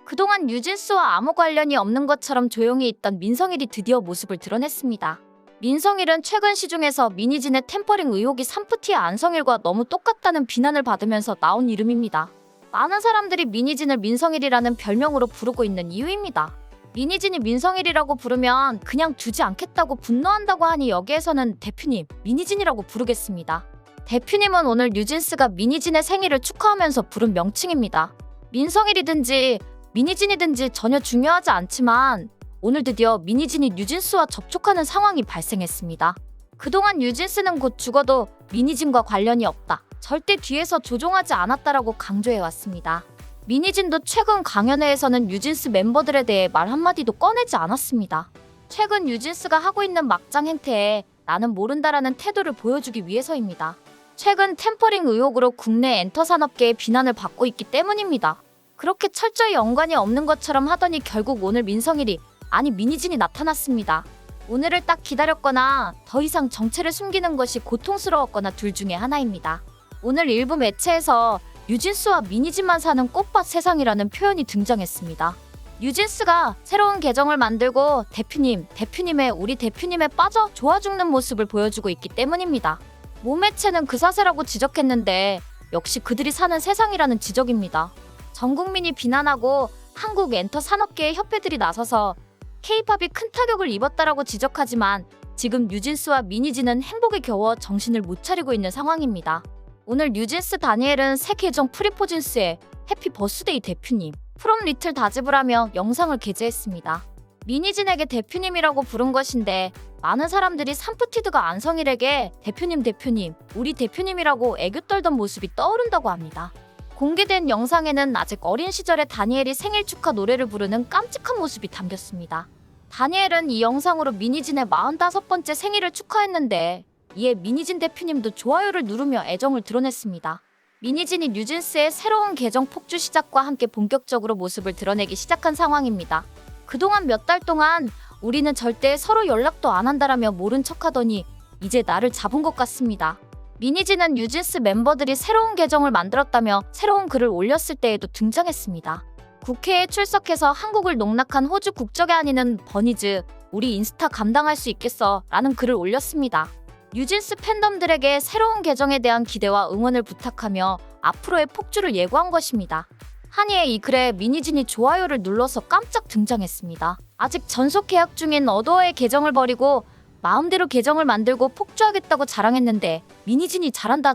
그동안 뉴진스와 아무 관련이 없는 것처럼 조용히 있던 민성일이 드디어 모습을 드러냈습니다. 민성일은 최근 시중에서 미니진의 템퍼링 의혹이 산프티의 안성일과 너무 똑같다는 비난을 받으면서 나온 이름입니다. 많은 사람들이 미니진을 민성일이라는 별명으로 부르고 있는 이유입니다. 미니진이 민성일이라고 부르면 그냥 두지 않겠다고 분노한다고 하니 여기에서는 대표님, 미니진이라고 부르겠습니다. 대표님은 오늘 뉴진스가 미니진의 생일을 축하하면서 부른 명칭입니다. 민성일이든지 미니진이든지 전혀 중요하지 않지만 오늘 드디어 미니진이 뉴진스와 접촉하는 상황이 발생했습니다. 그동안 뉴진스는 곧 죽어도 미니진과 관련이 없다, 절대 뒤에서 조종하지 않았다라고 강조해왔습니다. 미니진도 최근 강연회에서는 뉴진스 멤버들에 대해 말 한마디도 꺼내지 않았습니다. 최근 뉴진스가 하고 있는 막장 행태에 나는 모른다라는 태도를 보여주기 위해서입니다. 최근 템퍼링 의혹으로 국내 엔터 산업계의 비난을 받고 있기 때문입니다. 그렇게 철저히 연관이 없는 것처럼 하더니 결국 오늘 민성일이, 아니 미니진이 나타났습니다. 오늘을 딱 기다렸거나 더 이상 정체를 숨기는 것이 고통스러웠거나 둘 중에 하나입니다. 오늘 일부 매체에서 뉴진스와 미니진만 사는 꽃밭 세상이라는 표현이 등장했습니다. 뉴진스가 새로운 계정을 만들고 대표님의 우리 대표님에 빠져 좋아 죽는 모습을 보여주고 있기 때문입니다. 모 매체는 그 사세라고 지적했는데 역시 그들이 사는 세상이라는 지적입니다. 전 국민이 비난하고 한국 엔터 산업계의 협회들이 나서서 K-팝이 큰 타격을 입었다라고 지적하지만 지금 뉴진스와 미니진은 행복에 겨워 정신을 못 차리고 있는 상황입니다. 오늘 뉴진스 다니엘은 새 계정 프리포진스에 해피 버스데이 대표님, 프롬 리틀 다지브라며 영상을 게재했습니다. 미니진에게 대표님이라고 부른 것인데 많은 사람들이 산프티드가 안성일에게 대표님, 우리 대표님이라고 애교 떨던 모습이 떠오른다고 합니다. 공개된 영상에는 아직 어린 시절의 다니엘이 생일 축하 노래를 부르는 깜찍한 모습이 담겼습니다. 다니엘은 이 영상으로 미니진의 45번째 생일을 축하했는데 이에 미니진 대표님도 좋아요를 누르며 애정을 드러냈습니다. 미니진이 뉴진스의 새로운 계정 폭주 시작과 함께 본격적으로 모습을 드러내기 시작한 상황입니다. 그동안 몇 달 동안 우리는 절대 서로 연락도 안 한다라며 모른 척하더니 이제 나를 잡은 것 같습니다. 미니진은 뉴진스 멤버들이 새로운 계정을 만들었다며 새로운 글을 올렸을 때에도 등장했습니다. 국회에 출석해서 한국을 농락한 호주 국적의 한인은 버니즈, 우리 인스타 감당할 수 있겠어 라는 글을 올렸습니다. 뉴진스 팬덤들에게 새로운 계정에 대한 기대와 응원을 부탁하며 앞으로의 폭주를 예고한 것입니다. 한이의 이 글에 미니진이 좋아요를 눌러서 깜짝 등장했습니다. 아직 전속 계약 중인 어도어의 계정을 버리고 마음대로 계정을 만들고 폭주하겠다고 자랑했는데 미니진이 잘한다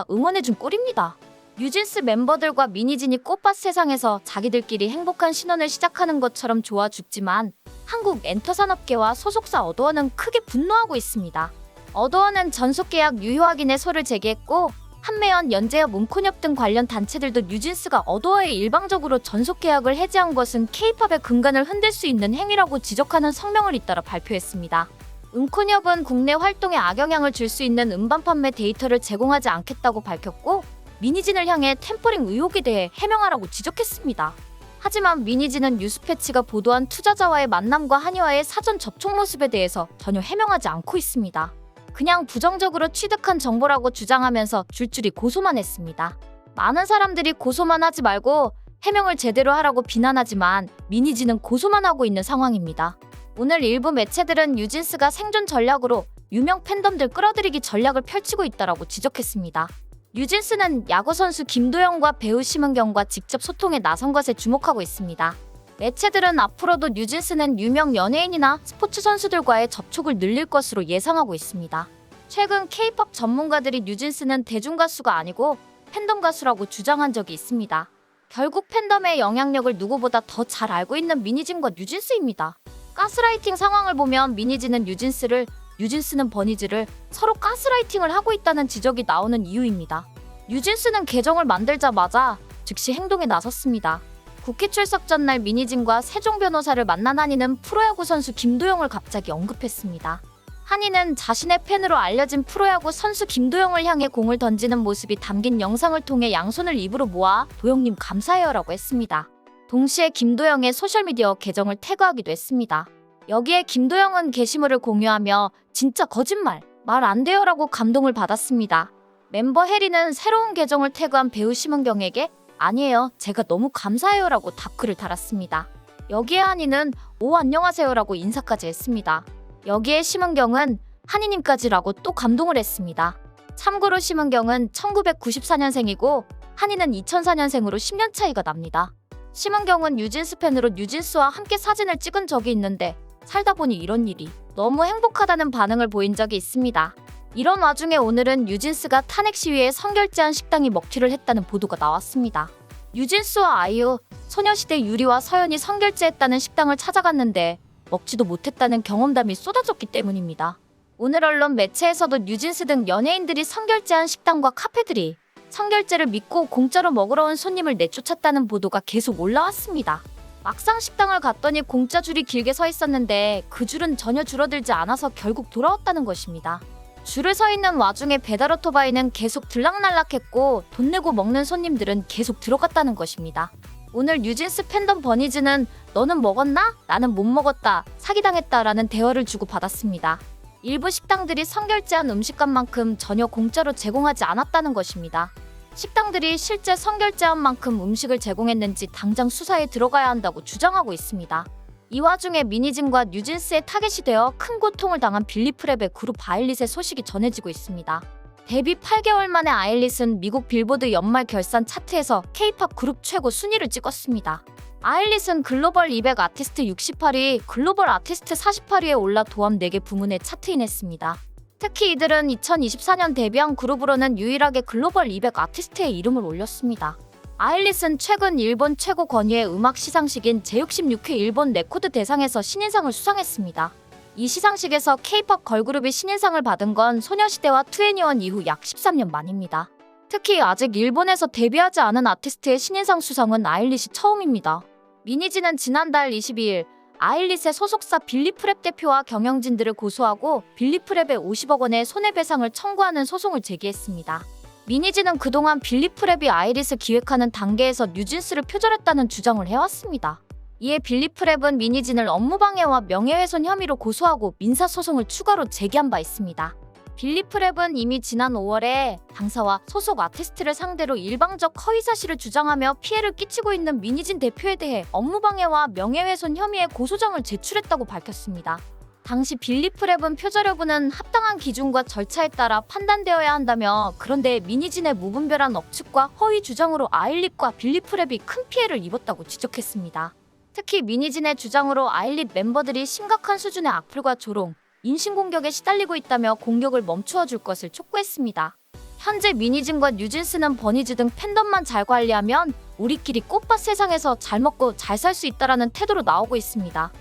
응원해준 꼴입니다. 뉴진스 멤버들과 미니진이 꽃밭 세상에서 자기들끼리 행복한 신혼을 시작하는 것처럼 좋아 죽지만 한국 엔터 산업계와 소속사 어도어는 크게 분노하고 있습니다. 어도어는 전속 계약 유효 확인의 소를 제기했고 한매연, 연재협, 음콘협 등 관련 단체들도 뉴진스가 어도어에 일방적으로 전속 계약을 해지한 것은 K-팝의 근간을 흔들 수 있는 행위라고 지적하는 성명을 잇따라 발표했습니다. 음콘협은 국내 활동에 악영향을 줄 수 있는 음반 판매 데이터를 제공하지 않겠다고 밝혔고 미니진을 향해 템퍼링 의혹에 대해 해명하라고 지적했습니다. 하지만 미니진은 뉴스패치가 보도한 투자자와의 만남과 한이와의 사전 접촉 모습에 대해서 전혀 해명하지 않고 있습니다. 그냥 부정적으로 취득한 정보라고 주장하면서 줄줄이 고소만 했습니다. 많은 사람들이 고소만 하지 말고 해명을 제대로 하라고 비난하지만 미니진은 고소만 하고 있는 상황입니다. 오늘 일부 매체들은 뉴진스가 생존 전략으로 유명 팬덤들 끌어들이기 전략을 펼치고 있다라고 지적했습니다. 뉴진스는 야구선수 김도영과 배우 심은경과 직접 소통에 나선 것에 주목하고 있습니다. 매체들은 앞으로도 뉴진스는 유명 연예인이나 스포츠 선수들과의 접촉을 늘릴 것으로 예상하고 있습니다. 최근 K-팝 전문가들이 뉴진스는 대중가수가 아니고 팬덤 가수라고 주장한 적이 있습니다. 결국 팬덤의 영향력을 누구보다 더 잘 알고 있는 미니진과 뉴진스입니다. 가스라이팅 상황을 보면 미니진은 뉴진스를, 뉴진스는 버니즈를 서로 가스라이팅을 하고 있다는 지적이 나오는 이유입니다. 뉴진스는 계정을 만들자마자 즉시 행동에 나섰습니다. 국회 출석 전날 미니진과 세종 변호사를 만난 한이는 프로야구 선수 김도영을 갑자기 언급했습니다. 한이는 자신의 팬으로 알려진 프로야구 선수 김도영을 향해 공을 던지는 모습이 담긴 영상을 통해 양손을 입으로 모아 도영님 감사해요라고 했습니다. 동시에 김도영의 소셜미디어 계정을 태그하기도 했습니다. 여기에 김도영은 게시물을 공유하며 진짜 거짓말, 말 안 돼요라고 감동을 받았습니다. 멤버 해리는 새로운 계정을 태그한 배우 심은경에게 아니에요. 제가 너무 감사해요라고 답글을 달았습니다. 여기에 한이는 오 안녕하세요라고 인사까지 했습니다. 여기에 심은경은 한이님까지라고 또 감동을 했습니다. 참고로 심은경은 1994년생이고 한이는 2004년생으로 10년 차이가 납니다. 심은경은 뉴진스 팬으로 뉴진스와 함께 사진을 찍은 적이 있는데 살다 보니 이런 일이 너무 행복하다는 반응을 보인 적이 있습니다. 이런 와중에 오늘은 뉴진스가 탄핵 시위에 선결제한 식당이 먹튀를 했다는 보도가 나왔습니다. 뉴진스와 아이유, 소녀시대 유리와 서연이 선결제했다는 식당을 찾아갔는데 먹지도 못했다는 경험담이 쏟아졌기 때문입니다. 오늘 언론 매체에서도 뉴진스 등 연예인들이 선결제한 식당과 카페들이 선결제를 믿고 공짜로 먹으러 온 손님을 내쫓았다는 보도가 계속 올라왔습니다. 막상 식당을 갔더니 공짜 줄이 길게 서 있었는데 그 줄은 전혀 줄어들지 않아서 결국 돌아왔다는 것입니다. 줄을 서 있는 와중에 배달 오토바이는 계속 들락날락했고 돈 내고 먹는 손님들은 계속 들어갔다는 것입니다. 오늘 뉴진스 팬덤 버니즈는 너는 먹었나? 나는 못 먹었다. 사기당했다라는 대화를 주고받았습니다. 일부 식당들이 선결제한 음식값만큼 전혀 공짜로 제공하지 않았다는 것입니다. 식당들이 실제 선결제한 만큼 음식을 제공했는지 당장 수사에 들어가야 한다고 주장하고 있습니다. 이 와중에 미니진과 뉴진스의 타겟이 되어 큰 고통을 당한 빌리프랩의 그룹 아일릿의 소식이 전해지고 있습니다. 데뷔 8개월 만에 아일릿은 미국 빌보드 연말 결산 차트에서 K-팝 그룹 최고 순위를 찍었습니다. 아일릿은 글로벌 200 아티스트 68위, 글로벌 아티스트 48위에 올라 도합 4개 부문에 차트인했습니다. 특히 이들은 2024년 데뷔한 그룹으로는 유일하게 글로벌 200 아티스트에 이름을 올렸습니다. 아일릿은 최근 일본 최고 권위의 음악 시상식인 제66회 일본 레코드 대상에서 신인상을 수상했습니다. 이 시상식에서 K-팝 걸그룹이 신인상을 받은 건 소녀시대와 2NE1 이후 약 13년 만입니다. 특히 아직 일본에서 데뷔하지 않은 아티스트의 신인상 수상은 아일릿이 처음입니다. 미니진은 지난달 22일 아일릿의 소속사 빌리프랩 대표와 경영진들을 고소하고 빌리프랩에 50억 원의 손해배상을 청구하는 소송을 제기했습니다. 미니진은 그동안 빌리프랩이 아일릿을 기획하는 단계에서 뉴진스를 표절했다는 주장을 해왔습니다. 이에 빌리프랩은 미니진을 업무방해와 명예훼손 혐의로 고소하고 민사소송을 추가로 제기한 바 있습니다. 빌리프랩은 이미 지난 5월에 당사와 소속 아티스트를 상대로 일방적 허위사실을 주장하며 피해를 끼치고 있는 미니진 대표에 대해 업무방해와 명예훼손 혐의의 고소장을 제출했다고 밝혔습니다. 당시 빌리프랩은 표절 여부는 합당한 기준과 절차에 따라 판단되어야 한다며 그런데 미니진의 무분별한 억측과 허위 주장으로 아일릿과 빌리프랩이 큰 피해를 입었다고 지적했습니다. 특히 미니진의 주장으로 아일릿 멤버들이 심각한 수준의 악플과 조롱, 인신공격에 시달리고 있다며 공격을 멈추어 줄 것을 촉구했습니다. 현재 미니진과 뉴진스는 버니즈 등 팬덤만 잘 관리하면 우리끼리 꽃밭 세상에서 잘 먹고 잘 살 수 있다라는 태도로 나오고 있습니다.